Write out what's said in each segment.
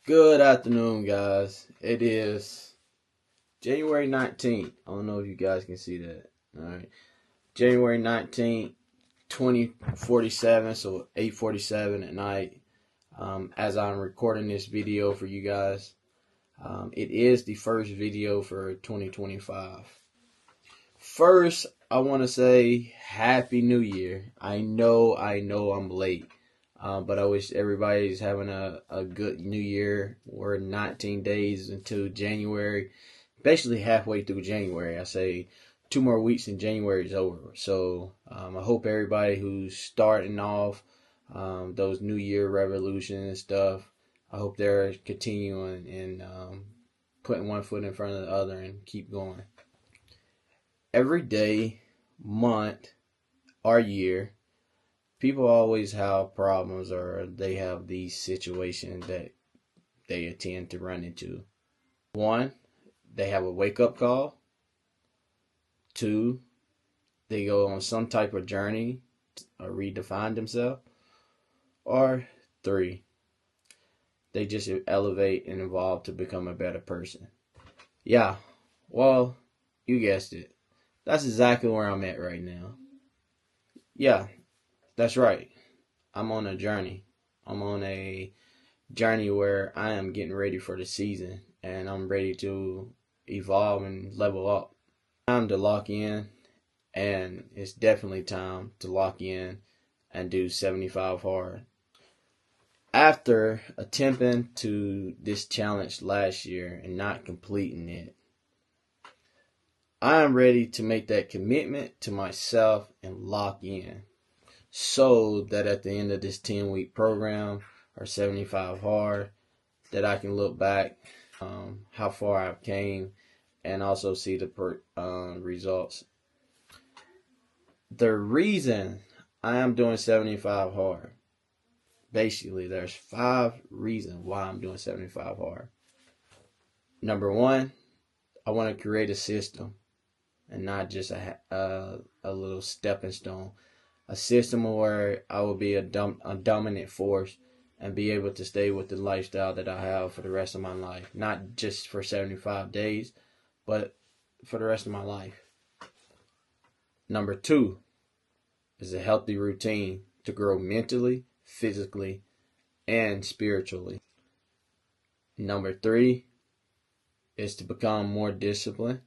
Good afternoon, guys. It is January 19th. I don't know if you guys can see that. All right. January 19th, 2047, so 8:47 at night. As I'm recording this video for you guys, it is the first video for 2025. First, I want to say Happy New Year. I know I'm late. But I wish everybody's having a good new year. We're 19 days into January, basically halfway through January. I say 2 more weeks and January is over. So I hope everybody who's starting off those New Year resolutions and stuff, I hope they're continuing and putting one foot in front of the other and keep going. Every day, month, or year, people always have problems or they have these situations that they tend to run into. One, they have a wake up call. Two, they go on some type of journey or redefine themselves. Or three, they just elevate and evolve to become a better person. Yeah, well, you guessed it. That's exactly where I'm at right now. Yeah, that's right. I'm on a journey. I'm on a journey where I am getting ready for the season and I'm ready to evolve and level up. Time to lock in, and it's definitely time to lock in and do 75 hard. After attempting to this challenge last year and not completing it, I am ready to make that commitment to myself and lock in, so that at the end of this 10-week program or 75 hard, that I can look back how far I've came and also see the results. The reason I am doing 75 hard, basically there's 5 reasons why I'm doing 75 hard. Number 1, I want to create a system and not just a little stepping stone. A system where I will be a dominant force and be able to stay with the lifestyle that I have for the rest of my life. Not just for 75 days, but for the rest of my life. Number 2 is a healthy routine to grow mentally, physically, and spiritually. Number 3 is to become more disciplined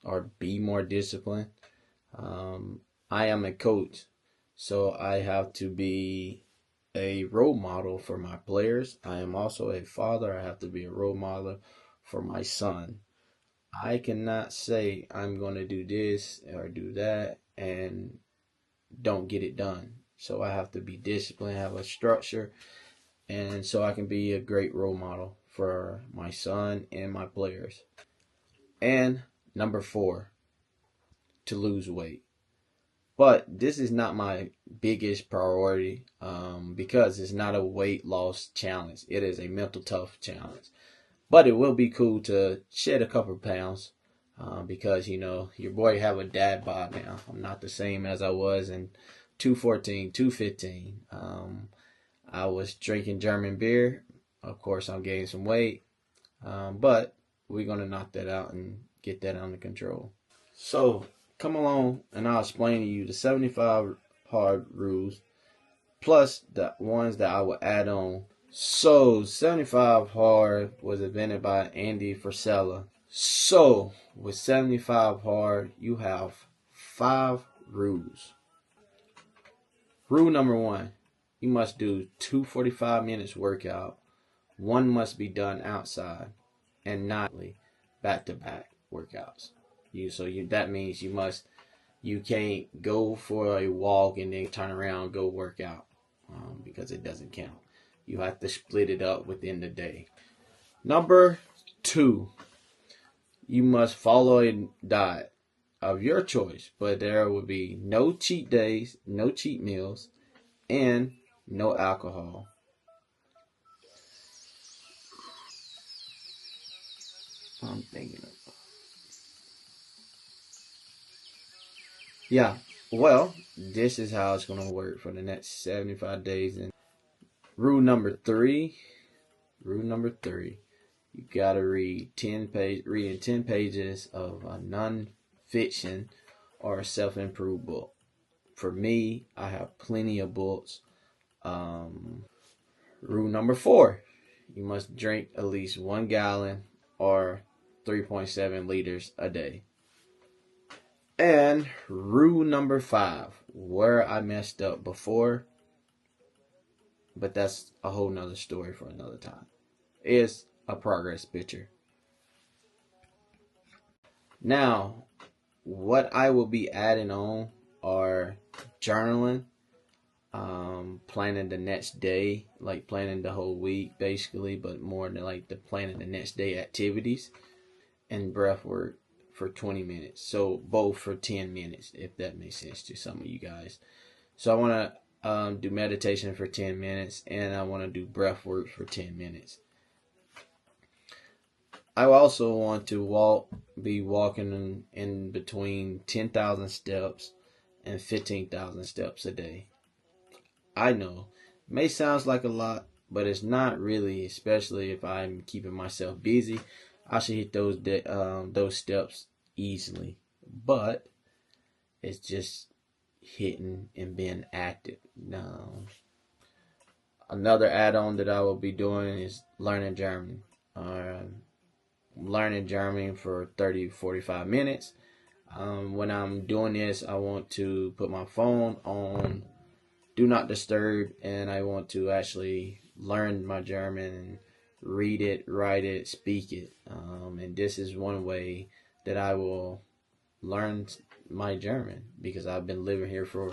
or be more disciplined. I am a coach, so I have to be a role model for my players. I am also a father. I have to be a role model for my son. I cannot say I'm going to do this or do that and don't get it done. So I have to be disciplined, have a structure, and so I can be a great role model for my son and my players. And number 4, to lose weight. But this is not my biggest priority because it's not a weight loss challenge. It is a mental tough challenge. But it will be cool to shed a couple of pounds because, your boy have a dad bod now. I'm not the same as I was in 214, 215. I was drinking German beer. Of course, I'm gaining some weight. But we're going to knock that out and get that under control. So come along and I'll explain to you the 75 hard rules plus the ones that I will add on. So 75 hard was invented by Andy Frisella. So with 75 hard, you have 5 rules. Rule number 1, you must do 2 45 minutes workout. One must be done outside and not back-to-back workouts. That means you can't go for a walk and then turn around and go work out because it doesn't count. You have to split it up within the day. Number 2, you must follow a diet of your choice, but there will be no cheat days, no cheat meals, and no alcohol. I'm thinking of. Yeah, well, this is how it's going to work for the next 75 days. And rule number 3, Rule number 3. You gotta reading 10 pages of a non-fiction or a self-improved book. For me, I have plenty of books. Rule number 4. You must drink at least 1 gallon or 3.7 liters a day. And rule number 5, where I messed up before, but that's a whole nother story for another time, is a progress picture. Now, what I will be adding on are journaling, planning the next day, like planning the whole week basically, but more than like the planning the next day activities, and breath work for 20 minutes. So both for 10 minutes, if that makes sense to some of you guys. So I want to do meditation for 10 minutes, and I want to do breath work for 10 minutes. I also want to be walking in between 10,000 steps and 15,000 steps a day. I know, it may sound like a lot, but it's not really, especially if I'm keeping myself busy. I should hit those steps easily, but it's just hitting and being active. Now, another add-on that I will be doing is learning German. Learning German for 30-45 minutes. When I'm doing this, I want to put my phone on do not disturb, and I want to actually learn my German and read it, write it, speak it. And this is one way that I will learn my German, because I've been living here for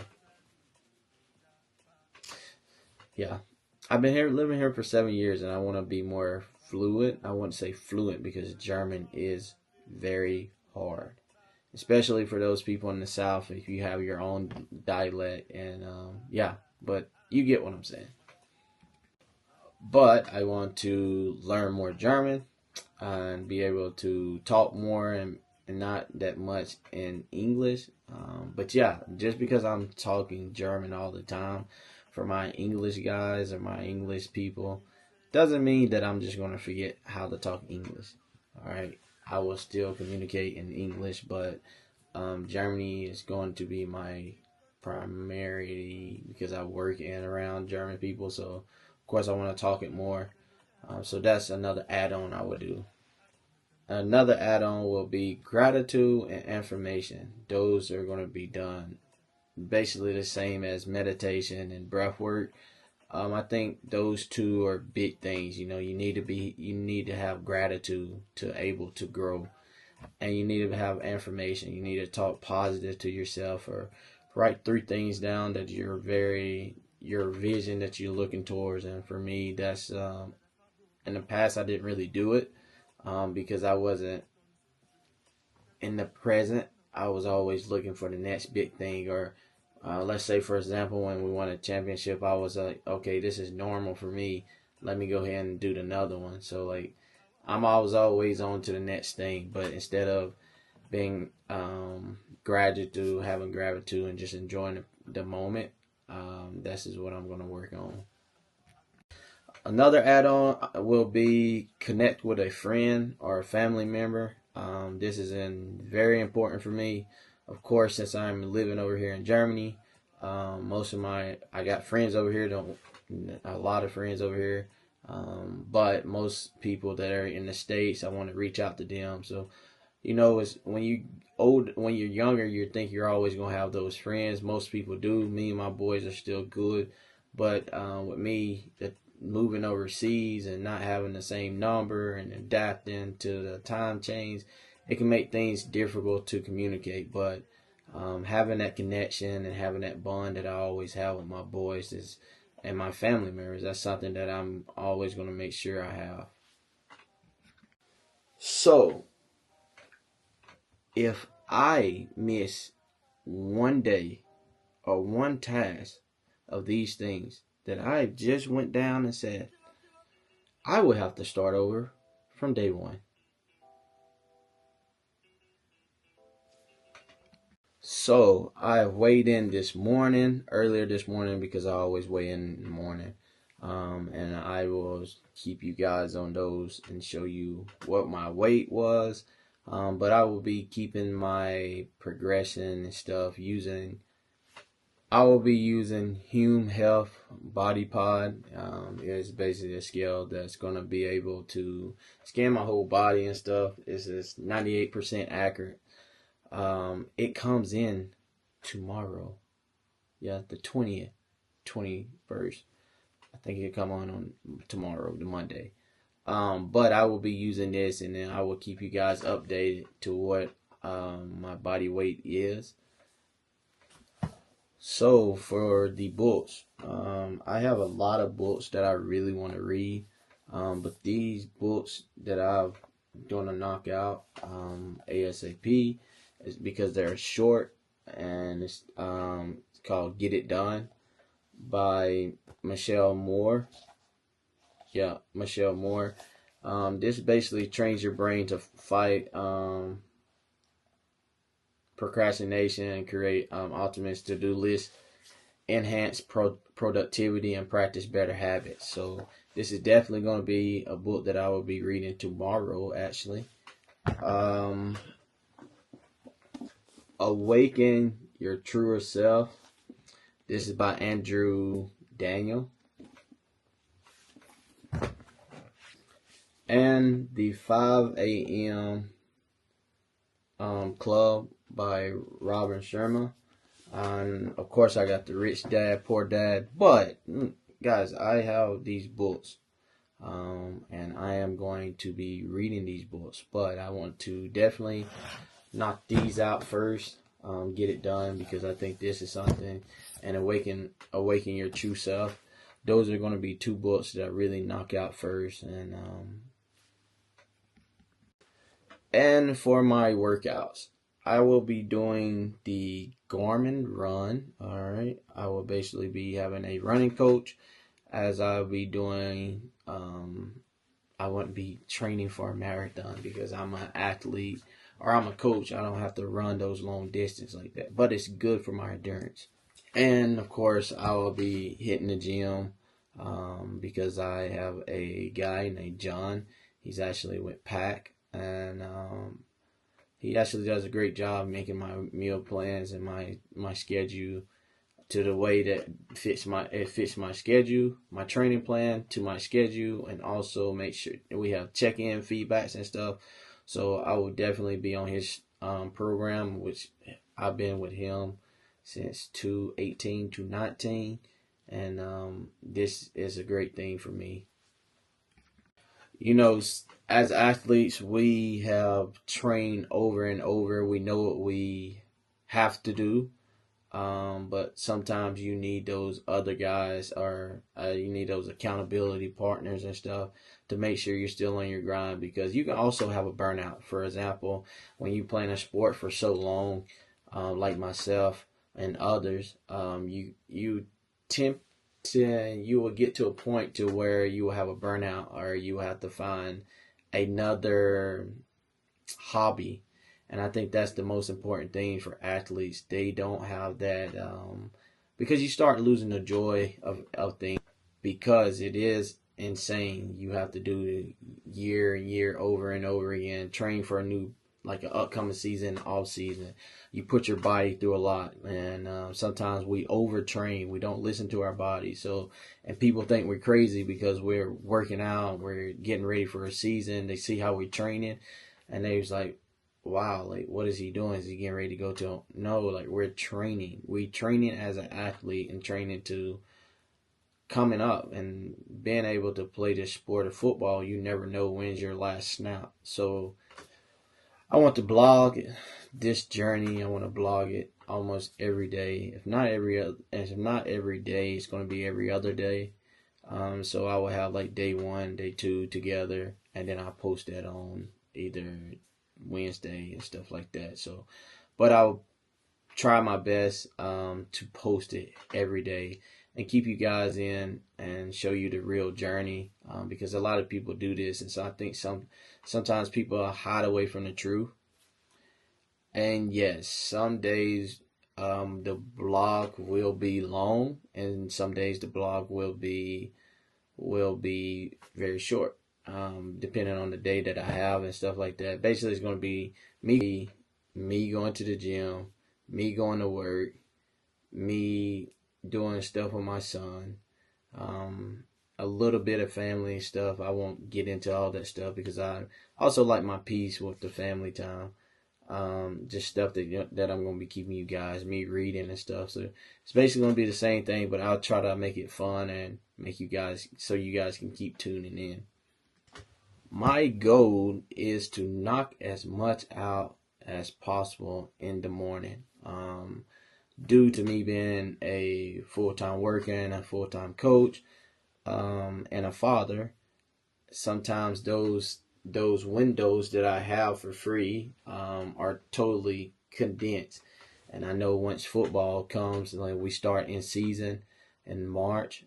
living here for 7 years, and I want to be more fluent. I wouldn't say fluent, because German is very hard, especially for those people in the South, if you have your own dialect. And but you get what I'm saying. But I want to learn more German and be able to talk more and not that much in English. But yeah, just because I'm talking German all the time for my English guys or my English people doesn't mean that I'm just going to forget how to talk English. All right, I will still communicate in English, but Germany is going to be my primary, because I work in and around German people. So of course I want to talk it more. So that's another add-on I would do. Another add-on will be gratitude and affirmation. Those are going to be done basically the same as meditation and breath work. I think those two are big things. You need to have gratitude to able to grow, and you need to have affirmation. You need to talk positive to yourself, or write 3 things down that your vision that you're looking towards. And for me, that's in the past I didn't really do it because I wasn't in the present. I was always looking for the next big thing, or let's say, for example, when we won a championship, I was like, okay, this is normal for me. Let me go ahead and do another one. So like, I was always on to the next thing. But instead of being having gratitude and just enjoying the moment, this is what I'm going to work on. Another add-on will be connect with a friend or a family member. This is very important for me. Of course, since I'm living over here in Germany, I got friends over here, a lot of friends over here. But most people that are in the States, I want to reach out to them. So, it's when you're younger, you think you're always going to have those friends. Most people do. Me and my boys are still good. But with me, moving overseas and not having the same number and adapting to the time change, it can make things difficult to communicate. But having that connection and having that bond that I always have with my boys and my family members, that's something that I'm always going to make sure I have. So, if I miss one day or one task of these things that I just went down and said, I would have to start over from day one. So I weighed in earlier this morning, because I always weigh in the morning. and I will keep you guys on those and show you what my weight was. But I will be keeping my progression and stuff I will be using Hume Health Body Pod. It's basically a scale that's going to be able to scan my whole body and stuff. It's 98% accurate. It comes in tomorrow. Yeah, the 20th, 21st. I think it'll come on tomorrow, the Monday. But I will be using this, and then I will keep you guys updated to what my body weight is. So for the books, I have a lot of books that I really want to read, but these books that I'm going to knock out ASAP is because they're short, and it's called Get It Done by Michelle Moore. Yeah, Michelle Moore. This basically trains your brain to fight procrastination and create ultimate to-do lists, enhance productivity, and practice better habits. So this is definitely going to be a book that I will be reading tomorrow, actually. Awaken Your Truer Self. This is by Andrew Daniel. And the 5 a.m. Club by Robin Sharma. And of course, I got the Rich Dad, Poor Dad. But guys, I have these books, and I am going to be reading these books. But I want to definitely knock these out first, get it done, because I think this is something. And awaken Your True Self. Those are going to be two books that I really knock out first, and for my workouts, I will be doing the Garmin Run. All right, I will basically be having a running coach, as I'll be doing. I wouldn't be training for a marathon because I'm an athlete or I'm a coach. I don't have to run those long distances like that, but it's good for my endurance. And of course, I will be hitting the gym because I have a guy named John. He's actually with PAC, and he actually does a great job making my meal plans and my schedule to the way that fits my schedule, my training plan to my schedule, and also make sure we have check-in feedbacks and stuff. So I will definitely be on his program, which I've been with him since 2018 to 19, and this is a great thing for me. You know, as athletes, we have trained over and over. We know what we have to do, but sometimes you need those other guys, or you need those accountability partners and stuff to make sure you're still on your grind, because you can also have a burnout. For example, when you play in a sport for so long, like myself and others, you will get to a point to where you will have a burnout, or you have to find another hobby. And I think that's the most important thing for athletes. They don't have that, because you start losing the joy of things, because it is insane. You have to do it year and year over and over again, train for a new, like an upcoming season, off season. You put your body through a lot, and sometimes we overtrain. We don't listen to our body. So, and people think we're crazy because we're working out, we're getting ready for a season. They see how we're training, and they're like, wow, like, what is he doing? Is he getting ready to go to? No, like, we're training. We training as an athlete and training to coming up and being able to play this sport of football. You never know when's your last snap. So I want to blog this journey. I want to blog it almost every day. If not every day, it's going to be every other day. So I will have like day 1, day 2 together, and then I'll post that on either Wednesday and stuff like that. So, but I'll try my best to post it every day and keep you guys in and show you the real journey, because a lot of people do this, and so I think sometimes people hide away from the truth. And yes, some days the blog will be long, and some days the blog will be will be very short, depending on the day that I have and stuff like that. Basically, it's going to be me going to the gym, me going to work, me doing stuff with my son, a little bit of family stuff. I won't get into all that stuff because I also like my peace with the family time. Just stuff that I'm going to be keeping you guys, me reading and stuff. So it's basically going to be the same thing, but I'll try to make it fun and make you guys, so you guys can keep tuning in. My goal is to knock as much out as possible in the morning. Due to me being a full-time worker and a full-time coach, and a father, sometimes those windows that I have for free are totally condensed. And I know once football comes, like we start in season in March,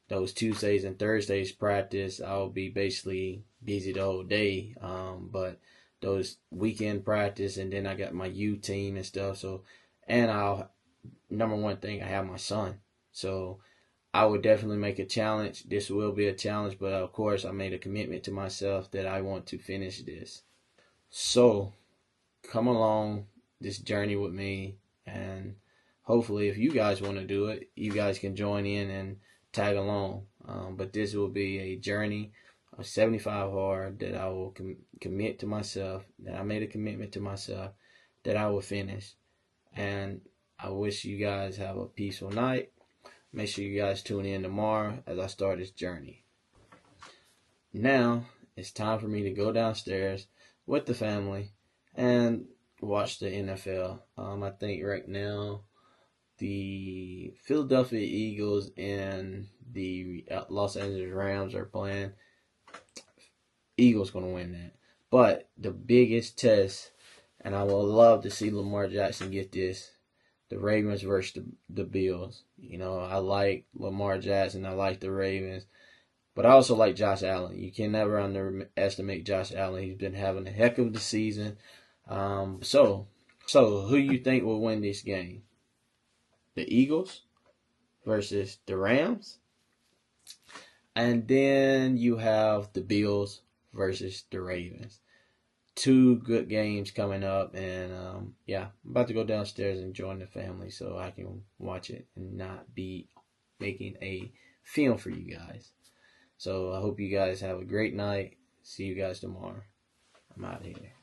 those Tuesdays and Thursdays practice, I'll be basically busy the whole day. But those weekend practice, and then I got my U team and stuff. So, and number one thing, I have my son. So I would definitely make a challenge. This will be a challenge, but of course I made a commitment to myself that I want to finish this. So come along this journey with me, and hopefully if you guys want to do it, you guys can join in and tag along. But this will be a journey of 75 hard that I will commit to myself, that I made a commitment to myself, that I will finish. And I wish you guys have a peaceful night. Make sure you guys tune in tomorrow as I start this journey. Now, it's time for me to go downstairs with the family and watch the NFL. I think right now the Philadelphia Eagles and the Los Angeles Rams are playing. Eagles going to win that. But the biggest test, and I would love to see Lamar Jackson get this, the Ravens versus the Bills. I like Lamar Jackson. I like the Ravens. But I also like Josh Allen. You can never underestimate Josh Allen. He's been having a heck of the season. So who you think will win this game? The Eagles versus the Rams? And then you have the Bills versus the Ravens. Two good games coming up, and I'm about to go downstairs and join the family so I can watch it and not be making a film for you guys. So I hope you guys have a great night. See you guys tomorrow. I'm out of here.